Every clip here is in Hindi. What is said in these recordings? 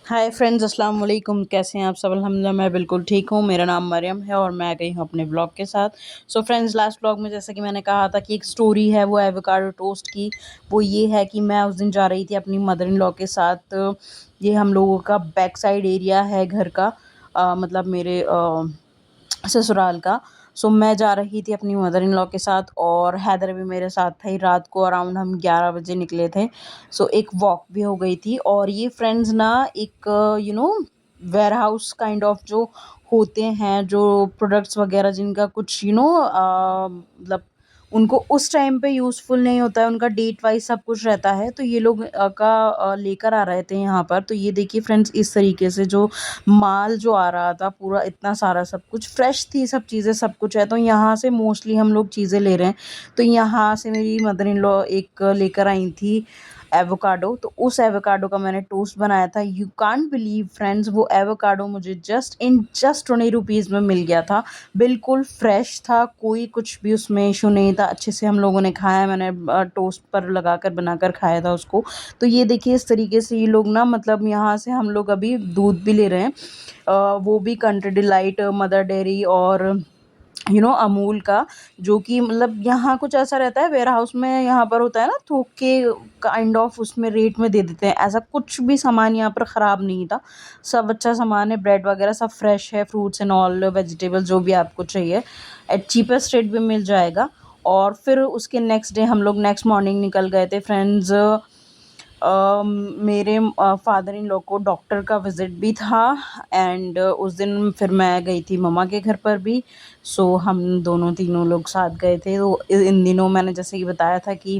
हाय फ्रेंड्स, अस्सलाम वालेकुम। कैसे हैं आप सब? अल्हम्दुलिल्लाह मैं बिल्कुल ठीक हूँ। मेरा नाम मरियम है और मैं आ गई हूँ अपने ब्लॉग के साथ। सो फ्रेंड्स, लास्ट ब्लॉग में जैसा कि मैंने कहा था कि एक स्टोरी है वो एवोकाडो टोस्ट की। वो ये है कि मैं उस दिन जा रही थी अपनी मदर इन लॉ के साथ। ये हम लोगों का बैक साइड एरिया है घर का, मतलब मेरे ससुराल का। सो मैं जा रही थी अपनी मदर इन लॉ के साथ और हैदर भी मेरे साथ था ही। रात को अराउंड हम 11 बजे निकले थे। सो एक वॉक भी हो गई थी और ये फ्रेंड्स ना एक वेयर हाउस काइंड ऑफ जो होते हैं, जो प्रोडक्ट्स वगैरह जिनका कुछ मतलब उनको उस टाइम पे यूज़फुल नहीं होता है, उनका डेट वाइज़ सब कुछ रहता है। तो ये लोग लेकर आ रहे थे यहाँ पर। तो ये देखिए फ्रेंड्स, इस तरीके से जो माल जो आ रहा था पूरा इतना सारा, सब कुछ फ्रेश थी, सब चीज़ें सब कुछ है। तो यहाँ से मोस्टली हम लोग चीज़ें ले रहे हैं। तो यहाँ से मेरी मदर इन लॉ एक लेकर आई थी एवोकाडो। तो उस एवोकाडो का मैंने टोस्ट बनाया था। यू कांट बिलीव फ्रेंड्स, वो एवोकाडो मुझे जस्ट 20 रुपीज़ में मिल गया था। बिल्कुल फ्रेश था, कोई कुछ भी उसमें इशू नहीं था। अच्छे से हम लोगों ने खाया, मैंने टोस्ट पर लगाकर बनाकर खाया था उसको। तो ये देखिए इस तरीके से ये लोग ना, मतलब यहाँ से हम लोग अभी दूध भी ले रहे हैं। वो भी कंट्री डिलाइट, मदर डेयरी और अमूल का। जो कि मतलब यहाँ कुछ ऐसा रहता है, वेयर हाउस में यहाँ पर होता है ना, थोक के काइंड ऑफ उसमें रेट में दे देते हैं। ऐसा कुछ भी सामान यहाँ पर ख़राब नहीं था। सब अच्छा सामान है, ब्रेड वगैरह सब फ्रेश है, फ्रूट्स एंड ऑल वेजिटेबल्स जो भी आपको चाहिए एट चीपेस्ट रेट भी मिल जाएगा। और फिर उसके नेक्स्ट डे हम लोग नेक्स्ट मॉर्निंग निकल गए थे फ्रेंड्स। मेरे फादर इन लॉ को डॉक्टर का विज़िट भी था एंड उस दिन फिर मैं गई थी मम्मा के घर पर भी। सो हम दोनों तीनों लोग साथ गए थे। तो इन दिनों मैंने जैसे कि बताया था कि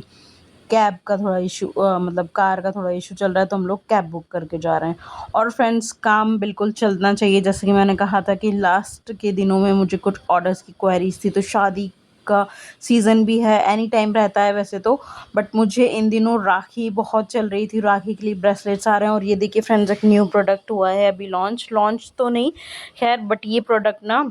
कैब का थोड़ा इशू, मतलब कार का थोड़ा इशू चल रहा है, तो हम लोग कैब बुक करके जा रहे हैं। और फ्रेंड्स, काम बिल्कुल चलना चाहिए। जैसे कि मैंने कहा था कि लास्ट के दिनों में मुझे कुछ ऑर्डर्स की क्वेरीज थी। तो शादी का सीज़न भी है, एनी टाइम रहता है वैसे तो, बट मुझे इन दिनों राखी बहुत चल रही थी। राखी के लिए ब्रेसलेट्स आ रहे हैं और ये देखिए फ्रेंड्स, एक न्यू प्रोडक्ट हुआ है अभी लॉन्च। लॉन्च तो नहीं खैर, बट ये प्रोडक्ट ना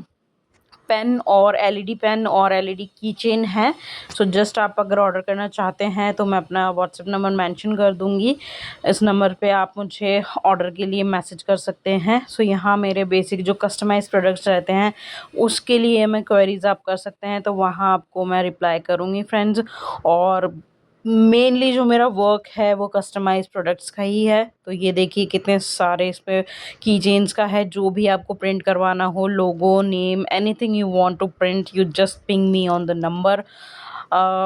पेन और एलईडी पेन और एलईडी की चेन है। सो जस्ट आप अगर ऑर्डर करना चाहते हैं तो मैं अपना व्हाट्सएप नंबर मेंशन कर दूंगी। इस नंबर पे आप मुझे ऑर्डर के लिए मैसेज कर सकते हैं। सो यहाँ मेरे बेसिक जो कस्टमाइज प्रोडक्ट्स रहते हैं उसके लिए मैं क्वेरीज आप कर सकते हैं, तो वहाँ आपको मैं रिप्लाई करूँगी फ्रेंड्स। और मेनली जो मेरा वर्क है वो कस्टमाइज प्रोडक्ट्स का ही है। तो ये देखिए कितने सारे इस पे की चेन्स का है। जो भी आपको प्रिंट करवाना हो, logo, name, anything you want to print, you just ping me on the number.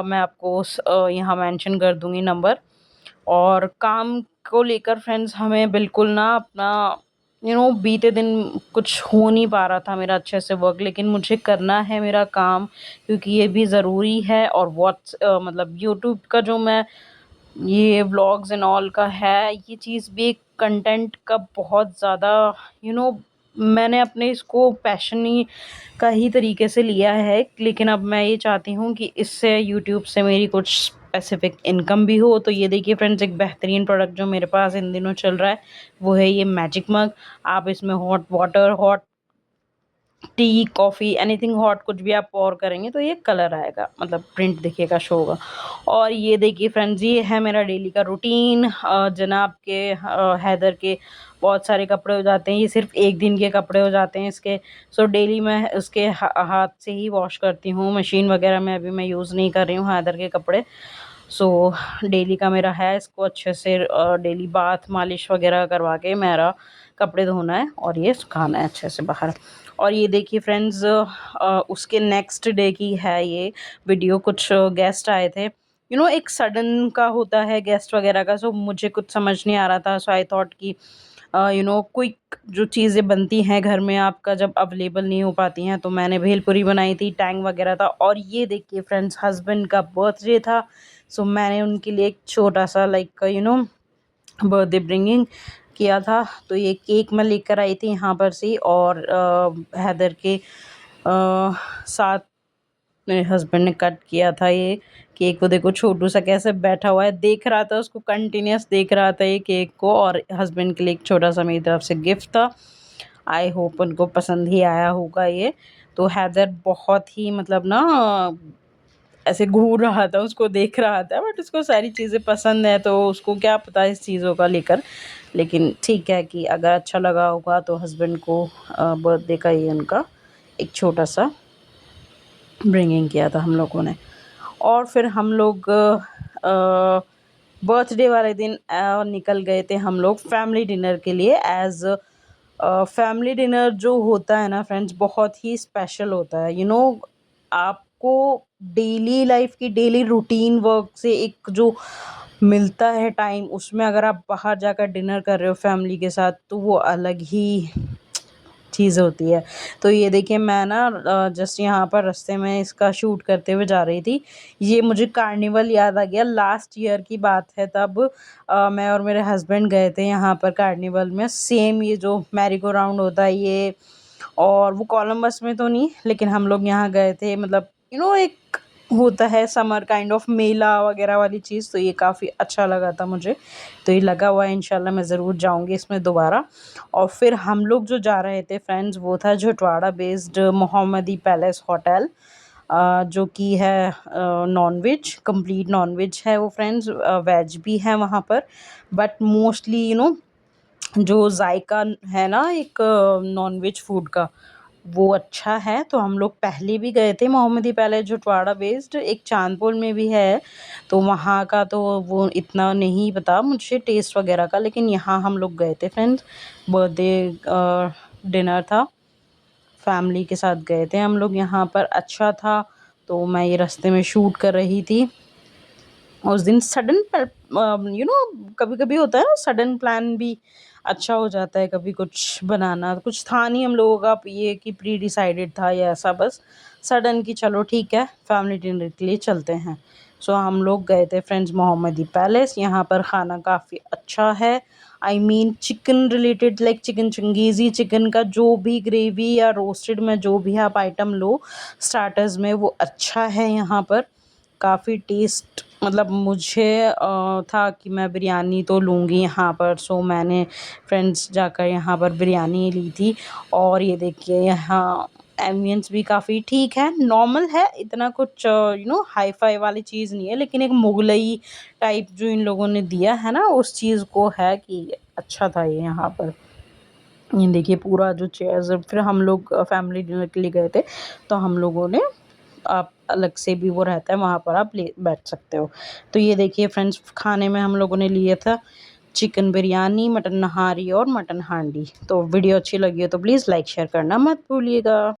मैं आपको यहाँ मेंशन कर दूंगी नंबर। और काम को लेकर फ्रेंड्स, हमें बिल्कुल ना अपना बीते दिन कुछ हो नहीं पा रहा था मेरा अच्छे से वर्क, लेकिन मुझे करना है मेरा काम क्योंकि ये भी ज़रूरी है। और मतलब यूट्यूब का जो मैं ये व्लॉग्स एंड ऑल का है, ये चीज़ भी एक कंटेंट का बहुत ज़्यादा यू नो मैंने अपने इसको पैशन ही का ही तरीके से लिया है। लेकिन अब मैं ये चाहती हूँ कि इससे यूट्यूब से मेरी कुछ स्पेसिफिक इनकम भी हो। तो ये देखिए फ्रेंड्स, एक बेहतरीन प्रोडक्ट जो मेरे पास इन दिनों चल रहा है वो है ये मैजिक मग। आप इसमें hot water, hot T, coffee, anything hot कुछ भी आप पोर करेंगे तो ये कलर आएगा, मतलब प्रिंट दिखेगा, शो होगा। और ये देखिए फ्रेंड्स, ये है मेरा डेली का रूटीन। जनाब के हैदर के बहुत सारे कपड़े हो जाते हैं, ये सिर्फ एक दिन के कपड़े हो जाते हैं इसके। सो डेली मैं उसके हाथ से ही वॉश करती हूँ, मशीन वगैरह में अभी मैं यूज़ नहीं कर रही हूँ हैदर के कपड़े। सो डेली का मेरा है, इसको अच्छे से डेली बाथ मालिश वगैरह करवा के मेरा कपड़े धोना है और ये सुखाना है अच्छे से बाहर। और ये देखिए फ्रेंड्स, उसके नेक्स्ट डे की है ये वीडियो। कुछ गेस्ट आए थे, एक सडन का होता है गेस्ट वगैरह का। सो मुझे कुछ समझ नहीं आ रहा था। सो आई थॉट कि क्विक जो चीज़ें बनती हैं घर में आपका जब अवेलेबल नहीं हो पाती हैं, तो मैंने भेलपुरी बनाई थी, टैंग वगैरह था। और ये देखिए फ्रेंड्स, हस्बैंड का बर्थडे था। सो मैंने उनके लिए एक छोटा सा लाइक बर्थडे ब्रिंगिंग किया था। तो ये केक मैं लेकर आई थी यहाँ पर से। और हैदर के साथ मेरे हस्बैंड ने कट किया था ये केक को। देखो छोटू सा कैसे बैठा हुआ है, देख रहा था उसको, कंटिन्यूस देख रहा था ये केक को। और हस्बैंड के लिए एक छोटा सा मेरी तरफ से गिफ्ट था। आई होप उनको पसंद ही आया होगा ये। तो हैदर बहुत ही मतलब ना ऐसे घूर रहा था, उसको देख रहा था, बट उसको सारी चीज़ें पसंद है तो उसको क्या पता इस चीज़ों का लेकर। लेकिन ठीक है कि अगर अच्छा लगा होगा तो हस्बैंड को बर्थडे का ये उनका एक छोटा-सा ब्रिंगिंग किया था हम लोगों ने। और फिर हम लोग बर्थडे वाले दिन निकल गए थे हम लोग फैमिली डिनर के लिए। फैमिली डिनर जो होता है ना फ्रेंड्स, बहुत ही स्पेशल होता है। आपको डेली लाइफ की डेली रूटीन वर्क से एक जो मिलता है टाइम, उसमें अगर आप बाहर जाकर डिनर कर रहे हो फैमिली के साथ तो वो अलग ही चीज़ होती है। तो ये देखिए मैं ना जस्ट यहाँ पर रास्ते में इसका शूट करते हुए जा रही थी। ये मुझे कार्निवल याद आ गया, लास्ट ईयर की बात है तब मैं और मेरे हस्बैंड गए थे यहाँ पर कार्निवल में। सेम ये जो मैरी गो राउंड होता है ये, और वो कोलंबस में तो नहीं, लेकिन हम लोग यहाँ गए थे। मतलब एक होता है समर काइंड ऑफ मेला वगैरह वाली चीज़, तो ये काफ़ी अच्छा लगा था मुझे। तो ये लगा हुआ है, इंशाल्लाह मैं ज़रूर जाऊँगी इसमें दोबारा। और फिर हम लोग जो जा रहे थे फ्रेंड्स, वो था जटवाड़ा बेस्ड मोहम्मदी पैलेस होटल, जो कि है नॉन-वेज, कंप्लीट नॉन-वेज है वो फ्रेंड्स। वेज भी है वहाँ पर, बट मोस्टली जो जायका है ना एक नॉन-वेज फूड का, वो अच्छा है। तो हम लोग पहले भी गए थे मोहम्मदी पैलेस जटवाड़ा बेस्ड, एक चांदपुर में भी है। तो वहाँ का तो वो इतना नहीं पता मुझे टेस्ट वगैरह का, लेकिन यहाँ हम लोग गए थे फ्रेंड्स। बर्थडे डिनर था, फैमिली के साथ गए थे हम लोग यहाँ पर, अच्छा था। तो मैं ये रास्ते में शूट कर रही थी उस दिन। सडन कभी कभी होता है ना, सडन प्लान भी अच्छा हो जाता है। कभी कुछ बनाना कुछ था नहीं हम लोगों का, ये कि प्री डिसाइडेड था या ऐसा, बस सडन कि चलो ठीक है फैमिली डिनर के लिए चलते हैं। सो हम लोग गए थे फ्रेंड्स मोहम्मदी पैलेस। यहाँ पर खाना काफ़ी अच्छा है। I mean chicken related, like chicken Changezi, chicken का जो भी ग्रेवी या रोस्टेड में जो भी आप आइटम लो स्टार्टर्स में, वो अच्छा है यहाँ पर। काफ़ी टेस्ट, मतलब मुझे था कि मैं बिरयानी तो लूँगी यहाँ पर। सो मैंने फ्रेंड्स जाकर यहाँ पर बिरयानी ली थी। और ये देखिए यहाँ एम्बियंस भी काफ़ी ठीक है, नॉर्मल है, इतना कुछ हाई फाई वाली चीज़ नहीं है, लेकिन एक मुगलई टाइप जो इन लोगों ने दिया है ना, उस चीज़ को है कि अच्छा था ये यहाँ पर। ये देखिए पूरा जो चेयर्स, फिर हम लोग फैमिली डिनर के लिए गए थे, तो हम लोगों ने, आप अलग से भी वो रहता है वहाँ पर, आप ले बैठ सकते हो। तो ये देखिए फ्रेंड्स, खाने में हम लोगों ने लिया था चिकन बिरयानी, मटन नहारी और मटन हांडी। तो वीडियो अच्छी लगी हो तो प्लीज़ लाइक शेयर करना मत भूलिएगा।